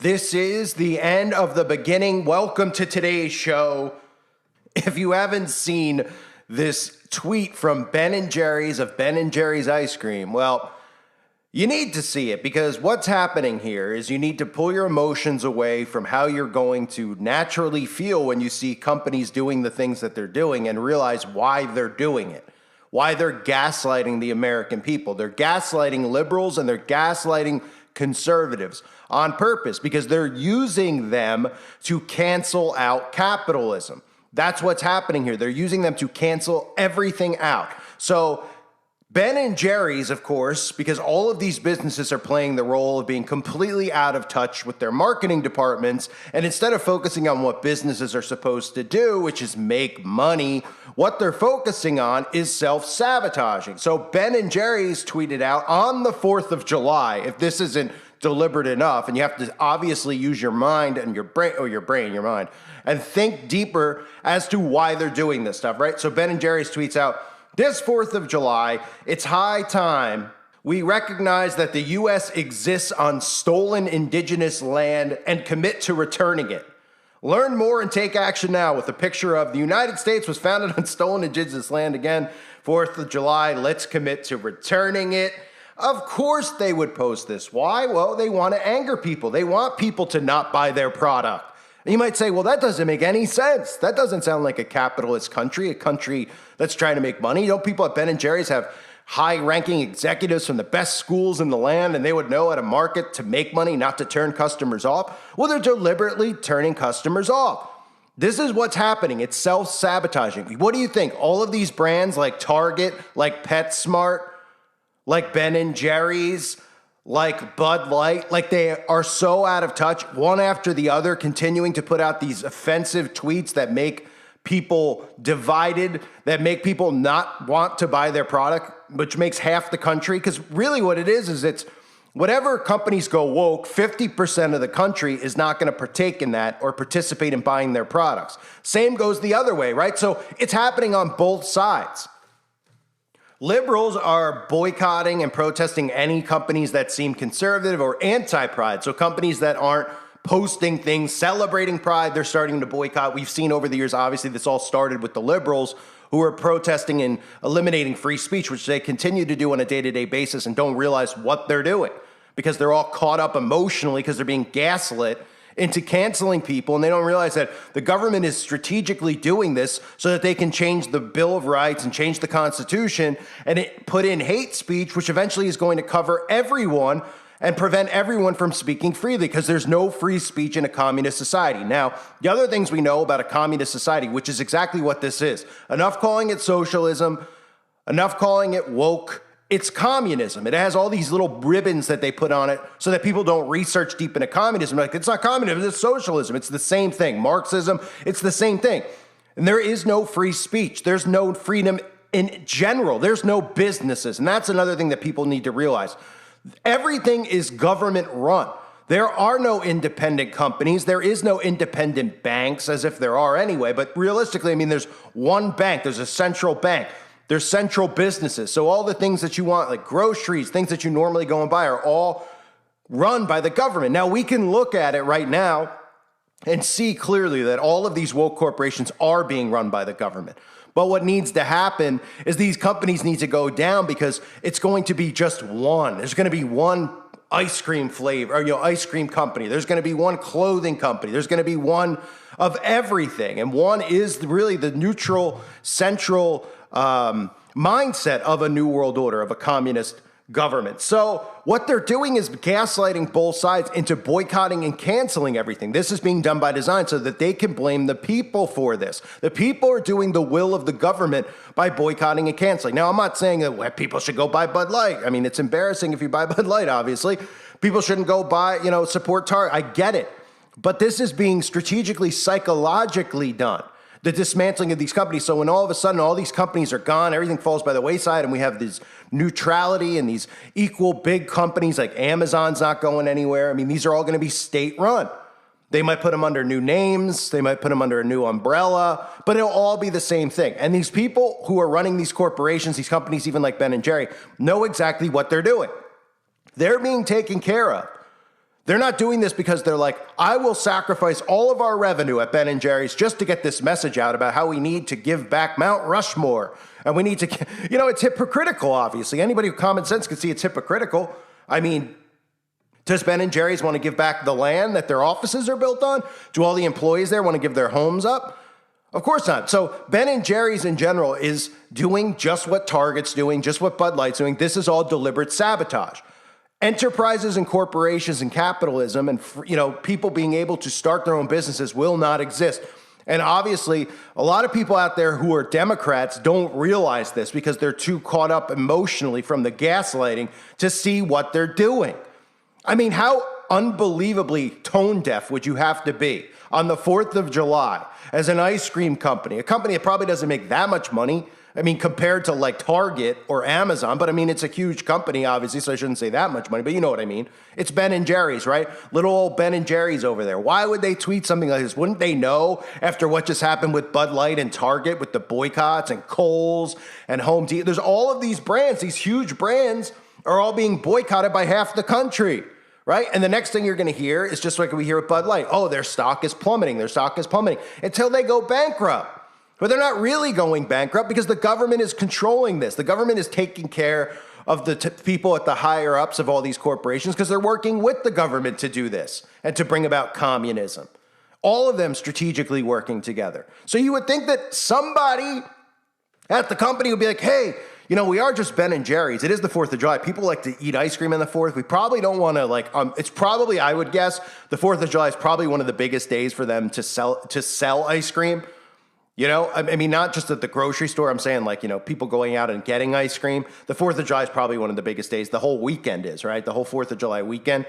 This is the end of the beginning. Welcome to today's show. If you haven't seen this tweet from Ben & Jerry's of Ben & Jerry's ice cream, well, you need to see it, because what's happening here is you need to pull your emotions away from how you're going to naturally feel when you see companies doing the things that they're doing and realize why they're doing it, why they're gaslighting the American people. They're gaslighting liberals and they're gaslighting conservatives on purpose because they're using them to cancel out capitalism. That's what's happening here. They're using them to cancel everything out. So Ben & Jerry's, of course, because all of these businesses are playing the role of being completely out of touch with their marketing departments, and instead of focusing on what businesses are supposed to do, which is make money, what they're focusing on is self-sabotaging. So Ben & Jerry's tweeted out on the 4th of July, if this isn't deliberate enough, and you have to obviously use your mind and your mind, and think deeper as to why they're doing this stuff, right? So Ben & Jerry's tweets out, "This 4th of July, it's high time we recognize that the U.S. exists on stolen indigenous land and commit to returning it. Learn more and take action now," with a picture of the United States was founded on stolen indigenous land. Again, 4th of July, let's commit to returning it. Of course they would post this. Why? Well, they want to anger people. They want people to not buy their product. And you might say, well, that doesn't make any sense. That doesn't sound like a capitalist country, a country that's trying to make money. You know, people at Ben & Jerry's have high-ranking executives from the best schools in the land, and they would know how to market to make money, not to turn customers off. Well, they're deliberately turning customers off. This is what's happening. It's self-sabotaging. What do you think? All of these brands like Target, like PetSmart, like Ben & Jerry's, like Bud Light, like they are so out of touch, one after the other, continuing to put out these offensive tweets that make people divided, that make people not want to buy their product, which makes half the country. Because really what it is it's whatever companies go woke, 50% of the country is not going to partake in that or participate in buying their products. Same goes the other way, right? So it's happening on both sides. Liberals are boycotting and protesting any companies that seem conservative or anti-pride. So companies that aren't posting things celebrating pride, they're starting to boycott. We've seen over the years, obviously, this all started with the liberals who are protesting and eliminating free speech, which they continue to do on a day-to-day basis and don't realize what they're doing because they're all caught up emotionally because they're being gaslit into canceling people, and they don't realize that the government is strategically doing this so that they can change the Bill of Rights and change the Constitution and put in hate speech, which eventually is going to cover everyone and prevent everyone from speaking freely because there's no free speech in a communist society. Now, the other things we know about a communist society, which is exactly what this is, enough calling it socialism, enough calling it woke, it's communism. It has all these little ribbons that they put on it so that people don't research deep into communism. Like, it's not communism, it's socialism. It's the same thing. Marxism, it's the same thing. And there is no free speech. There's no freedom in general. There's no businesses. And that's another thing that people need to realize. Everything is government run. There are no independent companies. There is no independent banks, as if there are anyway. But realistically, I mean, there's one bank. There's a central bank. There's central businesses. So all the things that you want, like groceries, things that you normally go and buy, are all run by the government. Now, we can look at it right now and see clearly that all of these woke corporations are being run by the government. But what needs to happen is these companies need to go down because it's going to be just one. There's going to be one ice cream flavor, or, ice cream company. There's going to be one clothing company. There's going to be one of everything. And one is really the neutral, central mindset of a new world order, of a communist government. So what they're doing is gaslighting both sides into boycotting and canceling everything. This is being done by design so that they can blame the people for this. The people are doing the will of the government by boycotting and canceling. Now, I'm not saying that people should go buy Bud Light. I mean, it's embarrassing if you buy Bud Light, obviously. People shouldn't go buy, support Target. I get it. But this is being strategically, psychologically done. The dismantling of these companies. So when all of a sudden all these companies are gone, everything falls by the wayside, and we have this neutrality and these equal big companies like Amazon's not going anywhere. I mean, these are all going to be state run. They might put them under new names. They might put them under a new umbrella, but it'll all be the same thing. And these people who are running these corporations, these companies, even like Ben & Jerry, know exactly what they're doing. They're being taken care of. They're not doing this because they're like, I will sacrifice all of our revenue at Ben & Jerry's just to get this message out about how we need to give back Mount Rushmore. And we need to, it's hypocritical, obviously. Anybody with common sense can see it's hypocritical. I mean, does Ben & Jerry's want to give back the land that their offices are built on? Do all the employees there want to give their homes up? Of course not. So Ben & Jerry's in general is doing just what Target's doing, just what Bud Light's doing. This is all deliberate sabotage. Enterprises and corporations and capitalism and, people being able to start their own businesses will not exist. And obviously, a lot of people out there who are Democrats don't realize this because they're too caught up emotionally from the gaslighting to see what they're doing. I mean, how unbelievably tone deaf would you have to be on the 4th of July as an ice cream company, a company that probably doesn't make that much money? I mean, compared to like Target or Amazon, but I mean, it's a huge company, obviously, so I shouldn't say that much money, but you know what I mean. It's Ben & Jerry's, right? Little old Ben & Jerry's over there. Why would they tweet something like this? Wouldn't they know after what just happened with Bud Light and Target with the boycotts and Kohl's and Home Depot? There's all of these brands, these huge brands are all being boycotted by half the country, right? And the next thing you're going to hear is just like we hear with Bud Light. Oh, their stock is plummeting. Their stock is plummeting until they go bankrupt. But they're not really going bankrupt because the government is controlling this. The government is taking care of the people at the higher ups of all these corporations because they're working with the government to do this and to bring about communism. All of them strategically working together. So you would think that somebody at the company would be like, hey, we are just Ben & Jerry's. It is the 4th of July. People like to eat ice cream on the 4th. We probably don't want to it's probably, I would guess, the 4th of July is probably one of the biggest days for them to sell ice cream. I mean, not just at the grocery store. I'm saying people going out and getting ice cream. The 4th of July is probably one of the biggest days. The whole weekend is, right? The whole 4th of July weekend.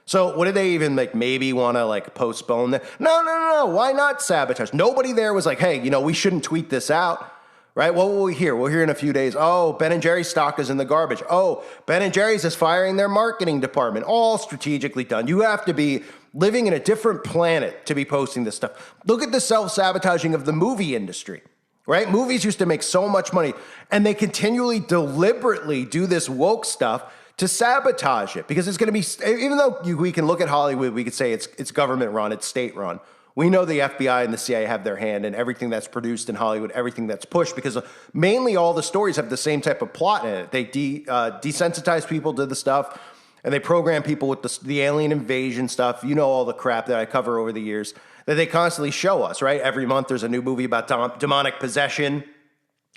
So what did they even maybe want to postpone that? No. Why not sabotage? Nobody there was like, hey, we shouldn't tweet this out. Right? What will we hear? We'll hear in a few days, oh, Ben & Jerry's stock is in the garbage. Oh, Ben & Jerry's is firing their marketing department. All strategically done. You have to be living in a different planet to be posting this stuff. Look at the self-sabotaging of the movie industry, right? Movies used to make so much money, and they continually, deliberately do this woke stuff to sabotage it because it's going to be, even though we can look at Hollywood, we could say it's government run, it's state run. We know the FBI and the CIA have their hand in everything that's produced in Hollywood, everything that's pushed, because mainly all the stories have the same type of plot in it. They desensitize people to the stuff, and they program people with the alien invasion stuff. All the crap that I cover over the years that they constantly show us, right? Every month there's a new movie about demonic possession.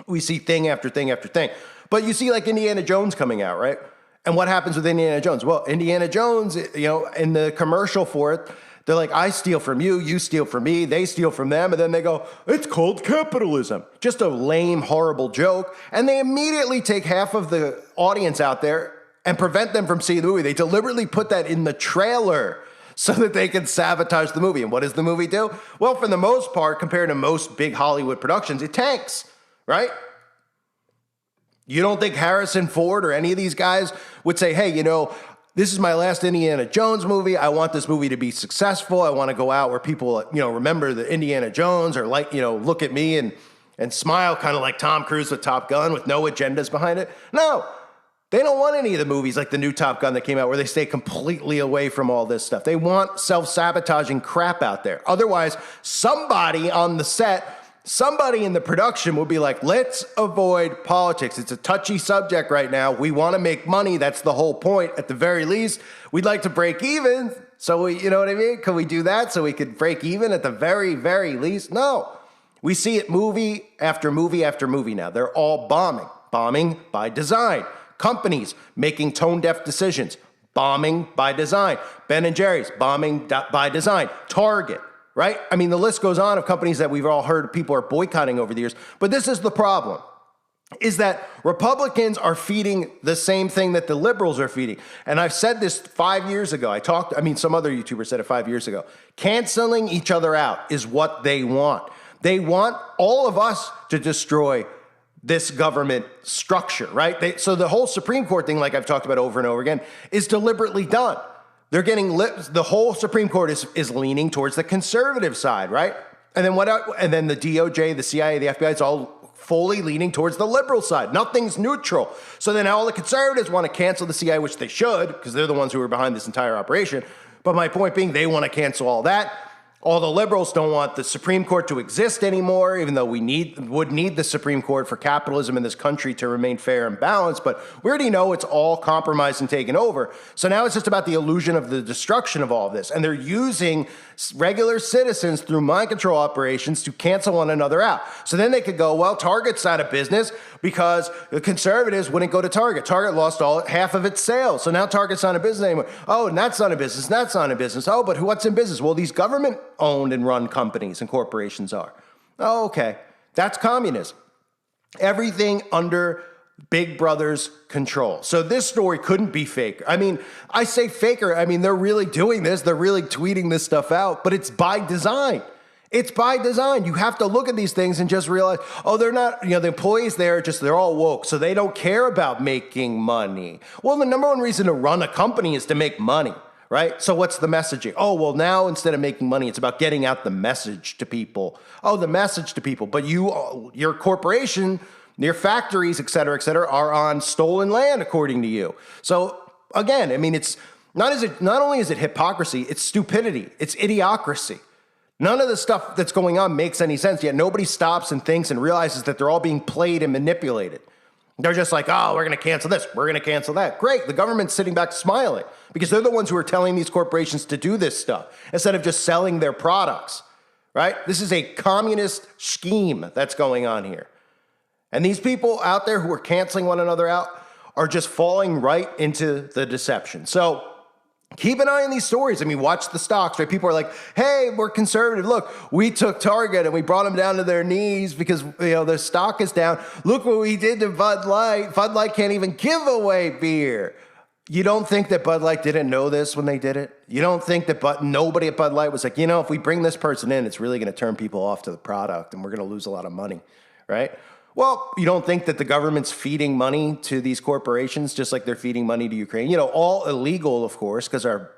We see thing after thing after thing. But you see Indiana Jones coming out, right? And what happens with Indiana Jones? Well, Indiana Jones, in the commercial for it, they're like, I steal from you, you steal from me, they steal from them, and then they go, it's called capitalism. Just a lame, horrible joke. And they immediately take half of the audience out there and prevent them from seeing the movie. They deliberately put that in the trailer so that they can sabotage the movie. And what does the movie do? Well, for the most part, compared to most big Hollywood productions, it tanks, right? You don't think Harrison Ford or any of these guys would say, hey, this is my last Indiana Jones movie. I want this movie to be successful. I want to go out where people, remember the Indiana Jones or look at me and smile, kind of like Tom Cruise with Top Gun with no agendas behind it. No, they don't want any of the movies like the new Top Gun that came out where they stay completely away from all this stuff. They want self-sabotaging crap out there. Otherwise, somebody on the set, somebody in the production will be like, let's avoid politics. It's a touchy subject right now. We want to make money. That's the whole point. At the very least, we'd like to break even. So you know what I mean? Can we do that so we could break even at the very, very least? No. We see it movie after movie after movie now. They're all bombing. Bombing by design. Companies making tone-deaf decisions. Bombing by design. Ben & Jerry's, bombing by design. Target. Right? I mean, the list goes on of companies that we've all heard people are boycotting over the years. But this is the problem, is that Republicans are feeding the same thing that the liberals are feeding. And I've said this 5 years ago. Some other YouTuber said it 5 years ago. Canceling each other out is what they want. They want all of us to destroy this government structure, right? So the whole Supreme Court thing, like I've talked about over and over again, is deliberately done. They're getting the whole Supreme Court is leaning towards the conservative side, right? And then the DOJ, the CIA, the FBI, it's all fully leaning towards the liberal side. Nothing's neutral. So then all the conservatives want to cancel the CIA, which they should, because they're the ones who are behind this entire operation. But my point being, they want to cancel all that. All the liberals don't want the Supreme Court to exist anymore, even though we would need the Supreme Court for capitalism in this country to remain fair and balanced. But we already know it's all compromised and taken over. So now it's just about the illusion of the destruction of all of this. And they're using regular citizens through mind control operations to cancel one another out. So then they could go, well, Target's out of business because the conservatives wouldn't go to Target. Target lost half of its sales. So now Target's not in business anymore. Oh, and that's not in business. That's not in business. Oh, but what's in business? Well, these government-owned and run companies and corporations are. Oh, okay. That's communism. Everything under Big Brother's control. So this story couldn't be fake. I mean, I say faker. I mean, they're really doing this. They're really tweeting this stuff out, but it's by design. It's by design. You have to look at these things and just realize, oh, they're not, the employees there, they're all woke, so they don't care about making money. Well, the number one reason to run a company is to make money, right? So what's the messaging? Oh, well, now instead of making money, it's about getting out the message to people. Oh, the message to people. But your corporation, your factories, et cetera, are on stolen land, according to you. So again, I mean, it's not only is it hypocrisy, it's stupidity, it's idiocracy. None of the stuff that's going on makes any sense, yet nobody stops and thinks and realizes that they're all being played and manipulated. They're just like, oh, we're going to cancel this, we're going to cancel that. Great, the government's sitting back smiling because they're the ones who are telling these corporations to do this stuff instead of just selling their products, right? This is a communist scheme that's going on here. And these people out there who are canceling one another out are just falling right into the deception. So keep an eye on these stories. I mean, watch the stocks, right? People are like, hey, we're conservative. Look, we took Target and we brought them down to their knees because, the stock is down. Look what we did to Bud Light. Bud Light can't even give away beer. You don't think that Bud Light didn't know this when they did it? You don't think that nobody at Bud Light was like, if we bring this person in, it's really going to turn people off to the product and we're going to lose a lot of money, right? Well, you don't think that the government's feeding money to these corporations just like they're feeding money to Ukraine? All illegal, of course, because our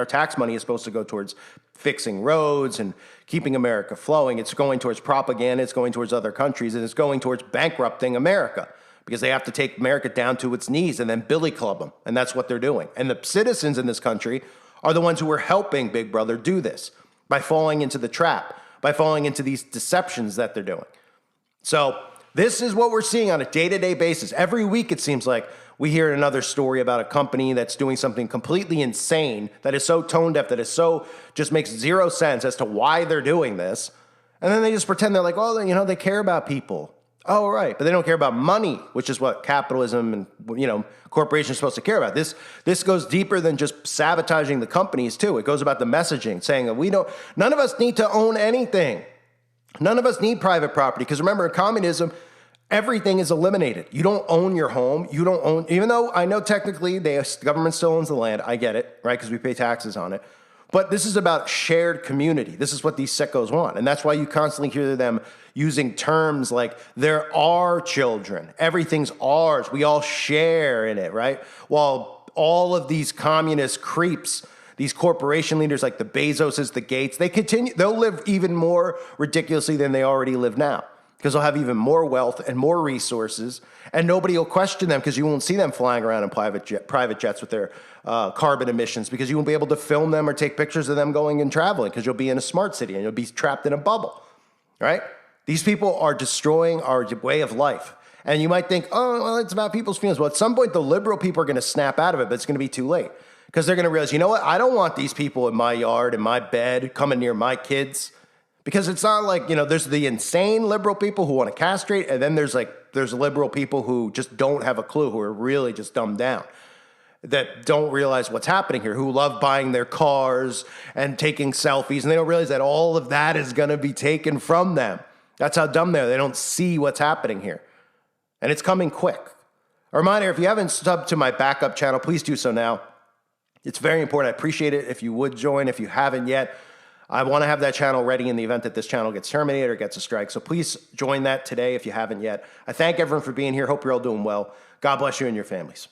tax money is supposed to go towards fixing roads and keeping America flowing. It's going towards propaganda, it's going towards other countries, and it's going towards bankrupting America because they have to take America down to its knees and then billy club them, and that's what they're doing. And the citizens in this country are the ones who are helping Big Brother do this by falling into the trap, by falling into these deceptions that they're doing. So this is what we're seeing on a day-to-day basis. Every week, it seems like we hear another story about a company that's doing something completely insane, that is so tone-deaf, that is so just makes zero sense as to why they're doing this. And then they just pretend they're like, oh, they care about people. Oh, right. But they don't care about money, which is what capitalism and, corporations are supposed to care about. This goes deeper than just sabotaging the companies, too. It goes about the messaging, saying that none of us need to own anything. None of us need private property because remember, in communism, everything is eliminated. You don't own your home. You don't own, even though I know technically the government still owns the land. I get it, right? Because we pay taxes on it. But this is about shared community. This is what these sickos want. And that's why you constantly hear them using terms like, there are children. Everything's ours. We all share in it, right? While all of these communist creeps, these corporation leaders like the Bezoses, the Gates, they'll live even more ridiculously than they already live now because they'll have even more wealth and more resources, and nobody will question them because you won't see them flying around in private jets with their carbon emissions because you won't be able to film them or take pictures of them going and traveling because you'll be in a smart city and you'll be trapped in a bubble, right? These people are destroying our way of life. And you might think, oh, well, it's about people's feelings. Well, at some point, the liberal people are going to snap out of it, but it's going to be too late. Because they're going to realize, you know what? I don't want these people in my yard, in my bed, coming near my kids. Because it's not like, there's the insane liberal people who want to castrate, and then there's liberal people who just don't have a clue, who are really just dumbed down, that don't realize what's happening here, who love buying their cars and taking selfies, and they don't realize that all of that is going to be taken from them. That's how dumb they are. They don't see what's happening here. And it's coming quick. A reminder, if you haven't subbed to my backup channel, please do so now. It's very important. I appreciate it if you would join. If you haven't yet, I want to have that channel ready in the event that this channel gets terminated or gets a strike. So please join that today if you haven't yet. I thank everyone for being here. Hope you're all doing well. God bless you and your families.